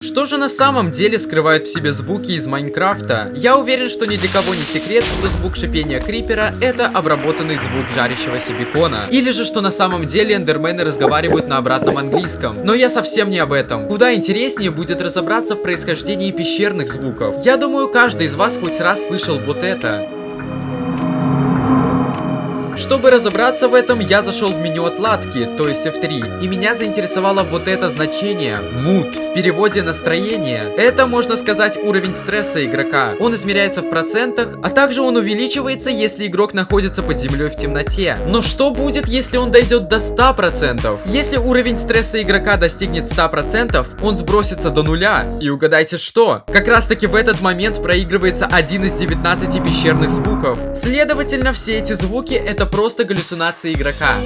Что же на самом деле скрывают в себе звуки из Майнкрафта? Я уверен, что ни для кого не секрет, что звук шипения крипера — это обработанный звук жарящегося бекона. Или же, что на самом деле эндермены разговаривают на обратном английском. Но я совсем не об этом. Куда интереснее будет разобраться в происхождении пещерных звуков. Я думаю, каждый из вас хоть раз слышал вот это. Чтобы разобраться в этом, я зашел в меню отладки, то есть F3, и меня заинтересовало вот это значение mood, в переводе настроение. Это, можно сказать, уровень стресса игрока. Он измеряется в процентах, а также он увеличивается, если игрок находится под землей в темноте. Но что будет, если он дойдет до 100%? Если уровень стресса игрока достигнет 100%, он сбросится до нуля. И угадайте что? Как раз таки в этот момент проигрывается один из 19 пещерных звуков. Следовательно, все эти звуки — это просто галлюцинации игрока.